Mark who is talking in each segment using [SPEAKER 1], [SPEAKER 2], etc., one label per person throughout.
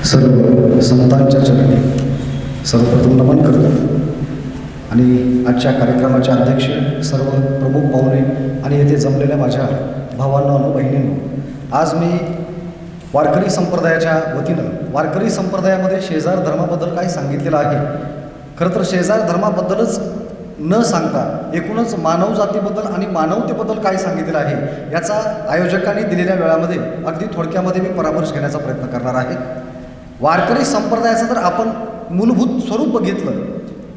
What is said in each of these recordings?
[SPEAKER 1] सर्व संतांच्या चरणी सर्वप्रथम नमन करतो आणि आजच्या कार्यक्रमाचे अध्यक्ष, सर्व प्रमुख पाहुणे आणि येथे जमलेल्या माझ्या भावांनो आणि बहिणींनो, आज मी वारकरी संप्रदायाच्या वतीनं वारकरी संप्रदायामध्ये शेजार धर्माबद्दल काय सांगितलेलं आहे. खरं तर शेजार धर्माबद्दलच न सांगता एकूणच मानव जातीबद्दल आणि मानवतेबद्दल काय सांगितलेलं आहे याचा आयोजकांनी दिलेल्या वेळामध्ये अगदी थोडक्यामध्ये मी परामर्श घेण्याचा प्रयत्न करणार आहे. वारकरी संप्रदायाचं जर आपण मूलभूत स्वरूप बघितलं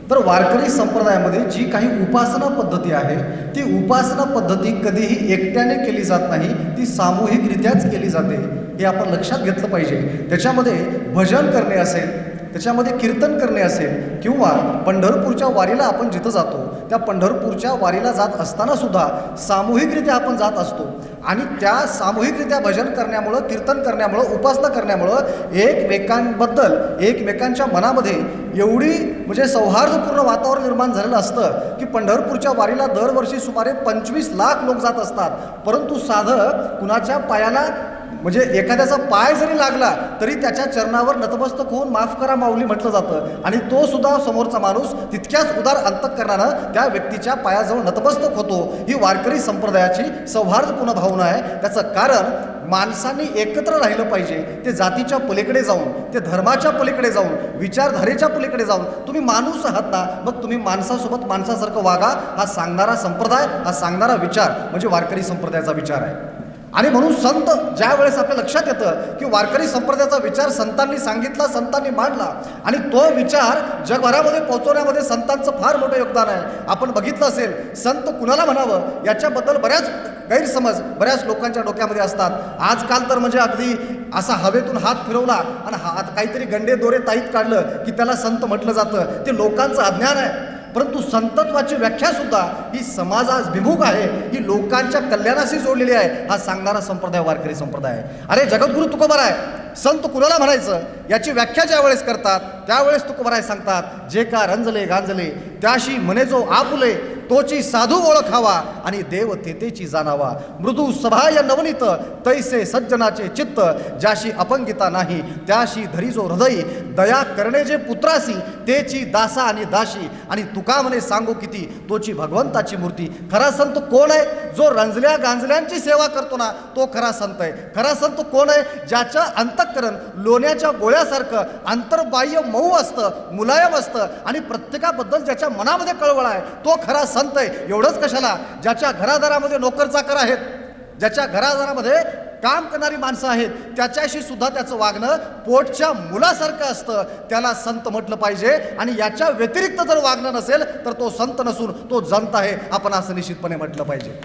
[SPEAKER 1] तर वारकरी संप्रदायामध्ये जी काही उपासना पद्धती आहे ती उपासना पद्धती कधीही एकट्याने केली जात नाही, ती सामूहिकरित्याच केली जाते हे आपण लक्षात घेतलं पाहिजे. त्याच्यामध्ये भजन करणे असेल, त्याच्यामध्ये कीर्तन करणे असेल किंवा पंढरपूरच्या वारीला आपण जिथं जातो त्या पंढरपूरच्या वारीला जात असताना सुद्धा सामूहिकरित्या आपण जात असतो आणि त्या सामूहिकरित्या भजन करण्यामुळं, कीर्तन करण्यामुळं, उपासना करण्यामुळं एकमेकांबद्दल एकमेकांच्या मनामध्ये एवढी म्हणजे सौहार्दपूर्ण वातावरण निर्माण झालेलं असतं की पंढरपूरच्या वारीला दरवर्षी सुमारे 25 लाख लोक जात असतात. परंतु साधं कुणाच्या पायाला म्हणजे एखाद्याचा पाय जरी लागला तरी त्याच्या चरणावर नतमस्तक होऊन माफ करा माऊली म्हटलं जातं आणि तो सुद्धा समोरचा माणूस तितक्याच उदार अंतःकरणानं त्या व्यक्तीच्या पायाजवळ नतमस्तक होतो. ही वारकरी संप्रदायाची सौहार्दपूर्ण भावना आहे. त्याचं कारण माणसांनी एकत्र राहिलं पाहिजे. ते जातीच्या पलीकडे जाऊन, ते धर्माच्या पलीकडे जाऊन, विचारधारेच्या पलीकडे जाऊन तुम्ही माणूस आहात ना, मग तुम्ही माणसासोबत माणसासारखं वागा हा सांगणारा संप्रदाय, हा सांगणारा विचार म्हणजे वारकरी संप्रदायाचा विचार आहे. आणि म्हणून संत ज्या वेळेस आपल्या लक्षात येतं की वारकरी संप्रदायाचा विचार संतांनी सांगितला, संतांनी मांडला आणि तो विचार जगभरामध्ये पोहोचवण्यामध्ये संतांचं फार मोठं योगदान आहे. आपण बघितलं असेल संत कुणाला म्हणावं याच्याबद्दल बऱ्याच गैरसमज बऱ्याच लोकांच्या डोक्यामध्ये असतात. आजकाल तर म्हणजे अगदी असा हवेतून हात फिरवला आणि हात काहीतरी गंडे दोरे ताईत काढलं की त्याला संत म्हटलं जातं. ते लोकांचं अज्ञान आहे. परंतु संतत्वाची व्याख्यासुद्धा ही समाजाभिमुख आहे, ही लोकांच्या कल्याणाशी जोडलेली आहे. हा सांगणारा संप्रदाय वारकरी संप्रदाय आहे. अरे जगद्गुरु तुकोबाराय संत कुणाला म्हणायचं याची व्याख्या ज्या वेळेस करतात त्यावेळेस तुकोबाराय सांगतात, जे का रंजले गांजले त्याशी म्हणे जो आपुले तोची साधू ओळखावा आणि देव तेतेची जाणावा. मृदू सभाय नवनीत तैसे सज्जनाचे चित्त, ज्याशी अपंगिता नाही त्याशी धरी जो हृदय, दया करणे जे पुत्रासी तेची दासा आणि दाशी, आणि तुका म्हणे सांगू किती तोची भगवंताची मूर्ती. खरा संत कोण आहे? जो रंजल्या गांजल्यांची सेवा करतो ना तो खरा संत आहे. खरा संत कोण आहे? ज्याचं अंतःकरण लोण्याच्या गोळ्यासारखं अंतर्बाह्य मऊ असतं, मुलायम असतं आणि प्रत्येकाबद्दल ज्याच्या मनामध्ये कळवळ आहे तो खरा संत आहे. एवढंच कशाला, ज्याच्या घरादारामध्ये नोकर चाकर आहेत, ज्याच्या घरादारामध्ये काम करणारी माणसं आहेत, त्याच्याशी सुद्धा त्याचं वागणं पोटच्या मुलासारखं असतं, त्याला संत म्हटलं पाहिजे. आणि याच्या व्यतिरिक्त जर वागणं नसेल तर तो संत नसून तो जंत आहे, आपण असं निश्चितपणे म्हटलं पाहिजे.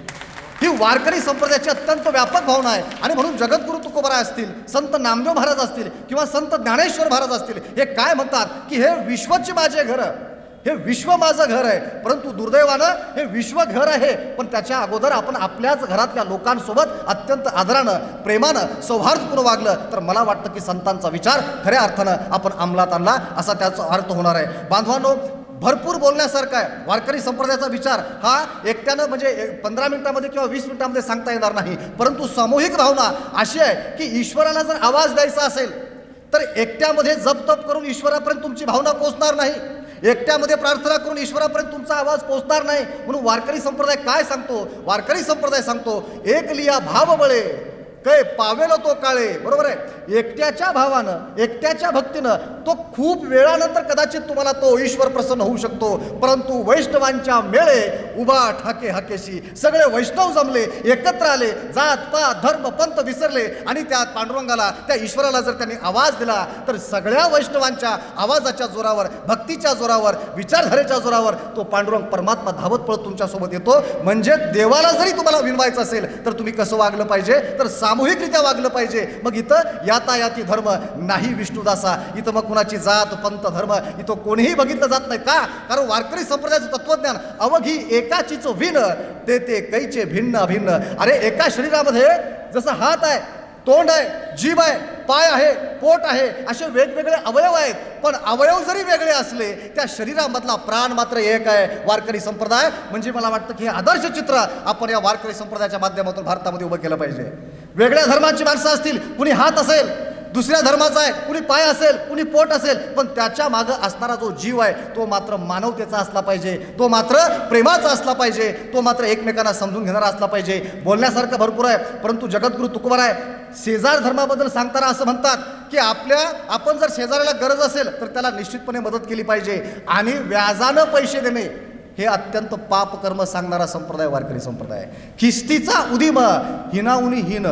[SPEAKER 1] ही वारकरी संप्रदायाची अत्यंत व्यापक भावना आहे. आणि म्हणून जगद्गुरु तुकोबाराय असतील, संत नामदेव महाराज असतील किंवा संत ज्ञानेश्वर महाराज असतील, हे काय म्हणतात की हे विश्वची माझे घर, हे विश्व माझं घर आहे. परंतु दुर्दैवानं हे विश्व घर आहे, पण त्याच्या अगोदर आपण आपल्याच घरातल्या लोकांसोबत अत्यंत आदरानं, प्रेमानं, सौहार्दपूर्ण वागलं तर मला वाटतं की संतांचा विचार खऱ्या अर्थानं आपण अंमलात आणला असा त्याचा अर्थ होणार आहे. बांधवांनो, भरपूर बोलण्यासारखा आहे. वारकरी संप्रदायाचा विचार हा एकट्यानं म्हणजे 15 मिनिटामध्ये किंवा 20 मिनिटामध्ये सांगता येणार नाही. परंतु सामूहिक भावना अशी आहे की ईश्वराला जर आवाज द्यायचा असेल तर एकट्यामध्ये जप तप करून ईश्वरापर्यंत तुमची भावना पोहोचणार नाही, एकट्यामध्ये प्रार्थना करून ईश्वरापर्यंत तुमचा आवाज पोहोचणार नाही. म्हणून वारकरी संप्रदाय काय सांगतो? वारकरी संप्रदाय सांगतो, एक लिया भाव बळे काय पावेल तो काळे. बरोबर आहे. एकट्याच्या भावानं, एकट्याच्या भक्तीनं तो खूप वेळानंतर कदाचित तुम्हाला तो ईश्वर प्रसन्न होऊ शकतो. परंतु वैष्णवांच्या मेळे उभा ठाके हाकेशी, सगळे वैष्णव जमले, एकत्र आले, जात पात धर्म पंथ विसरले आणि त्या पांडुरंगाला, त्या ईश्वराला जर त्यांनी आवाज दिला तर सगळ्या वैष्णवांच्या आवाजाच्या जोरावर, भक्तीच्या जोरावर, विचारधारेच्या जोरावर तो पांडुरंग परमात्मा धावत पळत तुमच्यासोबत येतो. म्हणजे देवाला जरी तुम्हाला विनवायचं असेल तर तुम्ही कसं वागलं पाहिजे? तर सामूहिकरित्या वागलं पाहिजे. मग इथं यातायाती धर्म नाही विष्णुदासा, इथं मग कुणाची जात पंथ धर्म इथं कोणीही बघितलं जात नाही. का? कारण वारकरी संप्रदायाचं तत्वज्ञान अवघी एकाचीच विण ते कैचे भिन्न अभिन्न. अरे एका शरीरामध्ये जसं हात आहे, तोंड आहे, जीभ आहे, पाय आहे, पोट आहे, असे वेगवेगळे अवयव आहेत. पण अवयव जरी वेगळे असले त्या शरीरामधला प्राण मात्र एक आहे. वारकरी संप्रदाय म्हणजे मला वाटतं की हे आदर्श चित्र आपण या वारकरी संप्रदायाच्या माध्यमातून भारतामध्ये उभं केलं पाहिजे. वेगळ्या धर्माची माणसं असतील, कुणी हात असेल, दुसऱ्या धर्माचा आहे, कुणी पाय असेल, कुणी पोट असेल, पण त्याच्या मागं असणारा जो जीव आहे तो मात्र मानवतेचा असला पाहिजे, तो मात्र प्रेमाचा असला पाहिजे, तो मात्र एकमेकांना समजून घेणारा असला पाहिजे. बोलण्यासारखं भरपूर आहे, परंतु जगद्गुरू तुकोबाराय शेजार धर्माबद्दल सांगताना असं म्हणतात की आपण जर शेजाऱ्याला गरज असेल तर त्याला निश्चितपणे मदत केली पाहिजे, आणि व्याजानं पैसे देणे हे अत्यंत पापकर्म सांगणारा संप्रदाय वारकरी संप्रदाय. खिस्तीचा उदीम हिनाउनी हीन,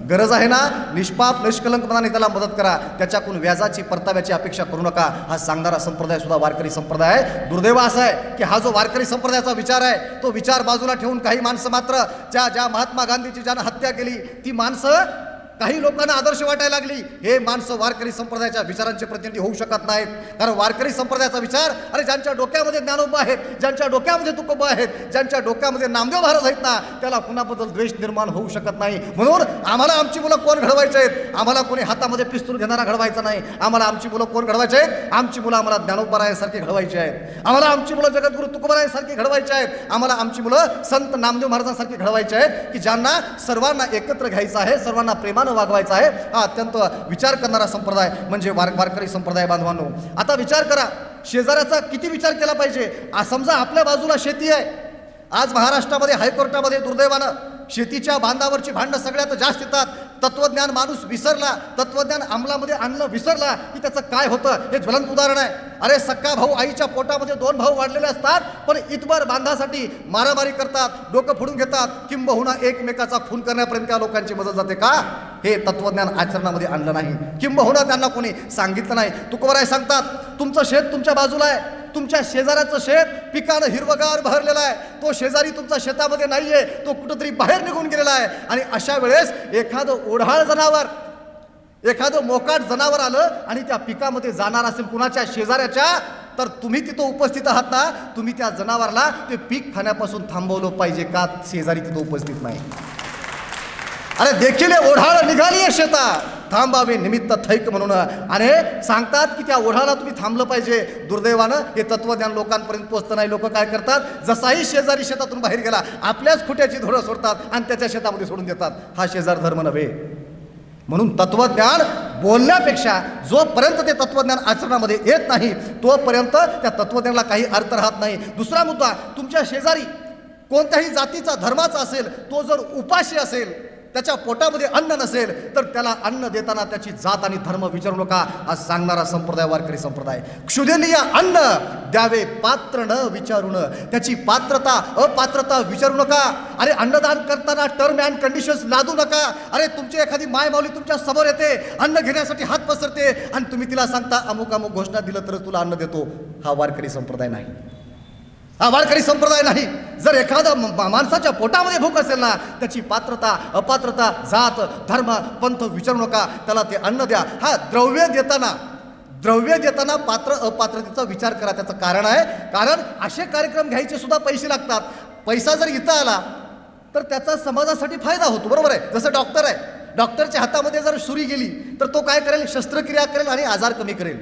[SPEAKER 1] गरज आहे ना निष्पाप निष्कलंकपणाने त्याला मदत करा, त्याच्याकडून व्याजाची परताव्याची अपेक्षा करू नका, हा सांगणारा संप्रदाय सुद्धा वारकरी संप्रदाय आहे. दुर्दैव असा आहे की हा जो वारकरी संप्रदायाचा विचार आहे तो विचार बाजूला ठेवून काही माणसं मात्र ज्या महात्मा गांधीची ज्यानं हत्या केली ती माणसं काही लोकांना आदर्श वाटायला लागली. हे माणसं वारकरी संप्रदायाच्या विचारांचे प्रतिनिधी होऊ शकत नाहीत, कारण वारकरी संप्रदायाचा विचार अरे ज्यांच्या डोक्यामध्ये ज्ञानोबा आहेत, ज्यांच्या डोक्यामध्ये तुकोबा आहेत, ज्यांच्या डोक्यामध्ये नामदेव महाराज आहेत ना, त्याला कुणाबद्दल द्वेष निर्माण होऊ शकत नाही. म्हणून आम्हाला आमची मुलं कोण घडवायचे आहेत, आम्हाला कोणी हातामध्ये पिस्तूल घेणारा घडवायचा नाही. आम्हाला आमची मुलं कोण घडवायचे आहेत, आमची मुलं आम्हाला ज्ञानोबारायांसारखी घडवायची आहेत, आम्हाला आमची मुलं जगद्गुरू तुकोबारायांसारखी घडवायची आहेत, आम्हाला आमची मुलं संत नामदेव महाराजांसारखी घडवायची आहेत, की ज्यांना सर्वांना एकत्र घ्यायचं आहे, सर्वांना प्रेमानं वागवायचं आहे. हा अत्यंत विचार करणारा संप्रदाय म्हणजे वारकरी संप्रदाय. बांधवांनो, आता विचार करा शेजाऱ्याचा किती विचार केला पाहिजे. समजा आपल्या बाजूला शेती आहे, आज महाराष्ट्रामध्ये हायकोर्टामध्ये दुर्दैवानं शेतीच्या बांधावरची भांडणं सगळ्यात जास्त येतात. तत्वज्ञान माणूस विसरला, तत्वज्ञान अंमलामध्ये आणलं विसरला की त्याचं काय होतं हे ज्वलंत उदाहरण आहे. अरे सक्का भाऊ आईच्या पोटामध्ये 2 भाऊ वाढलेले असतात, पण इतभर बांधासाठी मारामारी करतात, डोकं फोडून घेतात, किंबहुना एकमेकाचा खून करण्यापर्यंत त्या लोकांची मदत जाते का? हे तत्वज्ञान आचरणामध्ये आणलं नाही, किंबहुना त्यांना कोणी सांगितलं नाही. तुकोबाराय सांगतात तुमचं शेत तुमच्या बाजूला आहे, तुमच्या शेजाऱ्याचं शेत पिकानं हिरवगार बहरलेलं आहे, तो शेजारी तुमच्या शेतामध्ये नाहीये, तो कुठंतरी बाहेर निघून गेलेला आहे. आणि अशा वेळेस एखादं ओढाळ जनावर, एखादं मोकाट जनावर आलं आणि त्या पिकामध्ये जाणार असेल कुणाच्या शेजाऱ्याच्या, तर तुम्ही तिथं उपस्थित आहात ना, तुम्ही त्या जनावराला ते पीक खाण्यापासून थांबवलं पाहिजे का? शेजारी तिथं उपस्थित नाही. अरे देखील ओढाळ निघाली आहे शेतात, थांबावे निमित्त थैक म्हणून, आणि सांगतात की त्या ओढाला तुम्ही थांबलं पाहिजे. दुर्दैवानं हे तत्वज्ञान लोकांपर्यंत पोहोचतं नाही. लोक काय करतात, जसाही शेजारी शेतातून बाहेर गेला आपल्याच खुट्याची धुळं सोडतात आणि त्याच्या शेतामध्ये सोडून देतात. हा शेजार धर्म नव्हे. म्हणून तत्वज्ञान बोलण्यापेक्षा जोपर्यंत ते तत्वज्ञान आचरणामध्ये येत नाही तोपर्यंत त्या तत्वज्ञानाला काही अर्थ राहत नाही. दुसरा मुद्दा, तुमच्या शेजारी कोणत्याही जातीचा धर्माचा असेल, तो जर उपाशी असेल, त्याच्या पोटामध्ये अन्न नसेल, तर त्याला अन्न देताना त्याची जात आणि धर्म विचारू नका, हा सांगणारा संप्रदाय वारकरी संप्रदाय. क्षुदेनीय अन्न द्यावे पात्र न विचारून, त्याची पात्रता अपात्रता विचारू नका. अरे अन्नदान करताना टर्म अँड कंडिशन्स लादू नका. अरे तुमची एखादी माय माऊली तुमच्या समोर येते, अन्न घेण्यासाठी हात पसरते आणि तुम्ही तिला सांगता अमुक अमुक घोषणा दिलं तर तुला अन्न देतो. हा वारकरी संप्रदाय नाही, हा वारकरी संप्रदाय नाही. जर एखादा माणसाच्या पोटामध्ये भूक असेल ना, त्याची पात्रता अपात्रता जात धर्म पंथ विचारू नका, त्याला ते अन्न द्या. हा द्रव्य देताना पात्र अपात्रतेचा विचार करा. त्याचं कारण आहे, कारण असे कार्यक्रम घ्यायचे सुद्धा पैसे लागतात. पैसा जर इथं आला तर त्याचा समाजासाठी फायदा होतो, बरोबर आहे. जसं डॉक्टर आहे, डॉक्टरच्या हातामध्ये जर सुरी गेली तर तो काय करेल, शस्त्रक्रिया करेल आणि आजार कमी करेल.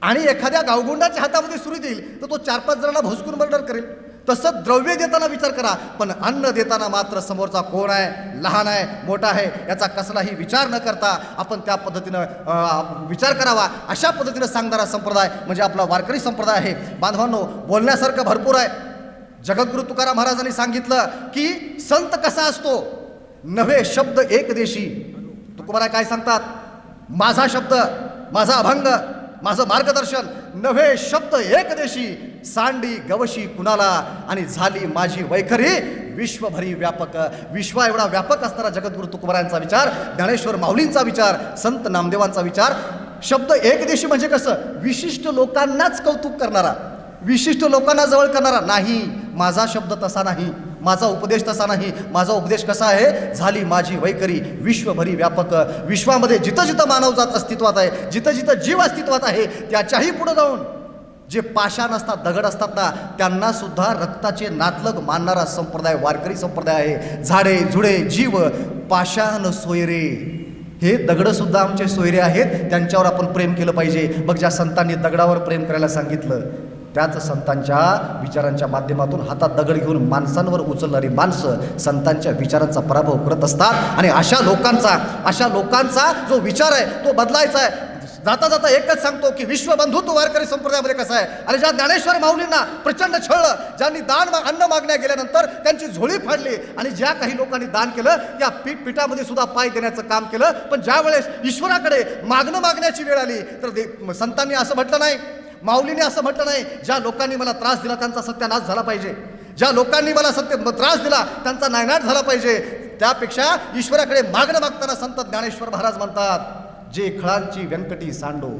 [SPEAKER 1] आणि एखाद्या गावगुंडाच्या हातामध्ये सुरी देईल तर तो 4-5 जणांना भोसकून मर्डर करेल. तसं द्रव्य देताना विचार करा, पण अन्न देताना मात्र समोरचा कोण आहे, लहान आहे मोठा आहे याचा कसलाही विचार न करता आपण त्या पद्धतीनं विचार करावा. अशा पद्धतीनं सांगणारा संप्रदाय म्हणजे आपला वारकरी संप्रदाय आहे. बांधवांनो, बोलण्यासारखं भरपूर आहे. जगद्गुरू तुकाराम महाराजांनी सांगितलं की संत कसा असतो, नव्हे शब्द एकदेशी. तुकोबाराय काय सांगतात, माझा शब्द, माझा अभंग, माझं मार्गदर्शन, नव्हे शब्द एकदेशी, सांडी गवशी कुणाला, आणि झाली माझी वैखरी विश्वभरी व्यापक. विश्व एवढा व्यापक असणारा जगद्गुरू तुकोबारायांचा विचार, ज्ञानेश्वर माऊलींचा विचार, संत नामदेवांचा विचार. शब्द एकदेशी म्हणजे कसं, विशिष्ट लोकांनाच कौतुक करणारा, विशिष्ट लोकांना जवळ करणारा नाही. माझा शब्द तसा नाही, माझा उपदेश तसा नाही. माझा उपदेश कसा आहे, झाली माझी वैखरी विश्वभरी व्यापक. विश्वामध्ये जिथं जिथं मानवजात अस्तित्वात आहे, जिथं जिथं जीव अस्तित्वात आहे, त्याच्याही पुढे जाऊन जे पाषाण असतात, दगड असतात ना, त्यांना सुद्धा रक्ताचे नातलग मानणारा संप्रदाय वारकरी संप्रदाय आहे. झाडे झुडे जीव पाषाण सोयरे, हे दगडसुद्धा आमचे सोयरे आहेत, त्यांच्यावर आपण प्रेम केलं पाहिजे. मग ज्या संतांनी दगडावर प्रेम करायला सांगितलं, त्याच संतांच्या विचारांच्या माध्यमातून हातात दगड घेऊन माणसांवर उचलणारी माणसं संतांच्या विचारांचा पराभव करत असतात. आणि अशा लोकांचा जो विचार आहे तो बदलायचा आहे. जाता जाता एकच सांगतो की विश्वबंधुत्व वारकरी संप्रदायामध्ये कसं आहे. आणि ज्या ज्ञानेश्वर माऊलींना प्रचंड छळलं, ज्यांनी अन्न मागण्या गेल्यानंतर त्यांची झोळी फाडली, आणि ज्या काही लोकांनी दान केलं त्या पीठामध्ये सुद्धा पाय देण्याचं काम केलं, पण ज्या वेळेस ईश्वराकडे मागण्याची वेळ आली तर संतांनी असं म्हटलं नाही, माऊलीने असं म्हटलं नाही, ज्या लोकांनी मला त्रास दिला त्यांचा सत्यानाश झाला पाहिजे, ज्या लोकांनी मला त्रास दिला त्यांचा नायनाट झाला पाहिजे. त्यापेक्षा ईश्वराकडे मागताना संत ज्ञानेश्वर महाराज म्हणतात, जे खळांची व्यंकटी सांडो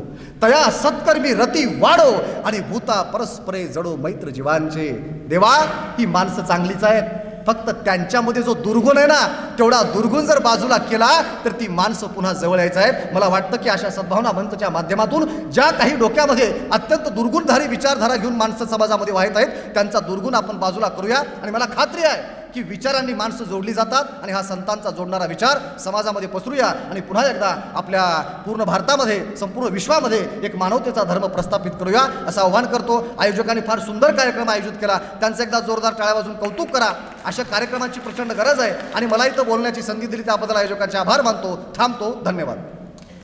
[SPEAKER 1] तया सत्कर्मी रती वाढो, आणि भूता परस्परे जडो मैत्र जीवांचे. देवा, ही माणसं चांगलीच आहेत, फक्त त्यांच्यामध्ये जो दुर्गुण आहे ना, तेवढा दुर्गुण जर बाजूला केला तर ती माणसं पुन्हा जवळ यायचं आहेत. मला वाटतं की अशा सद्भावना मंचच्या माध्यमातून ज्या काही डोक्यामध्ये अत्यंत दुर्गुणधारी विचारधारा घेऊन माणसं समाजामध्ये वाहत आहेत, त्यांचा दुर्गुण आपण बाजूला करूया. आणि मला खात्री आहे की विचारांनी माणसं जोडली जातात, आणि हा संतांचा जोडणारा विचार समाजामध्ये पसरूया, आणि पुन्हा एकदा आपल्या पूर्ण भारतामध्ये, संपूर्ण विश्वामध्ये एक मानवतेचा धर्म प्रस्थापित करूया असं आव्हान करतो. आयोजकांनी फार सुंदर कार्यक्रम आयोजित केला, त्यांचं एकदा जोरदार टाळ्या वाजून कौतुक करा. अशा कार्यक्रमाची प्रचंड गरज आहे, आणि मला इथं बोलण्याची संधी दिली त्याबद्दल आयोजकांचे आभार मानतो. थांबतो. धन्यवाद.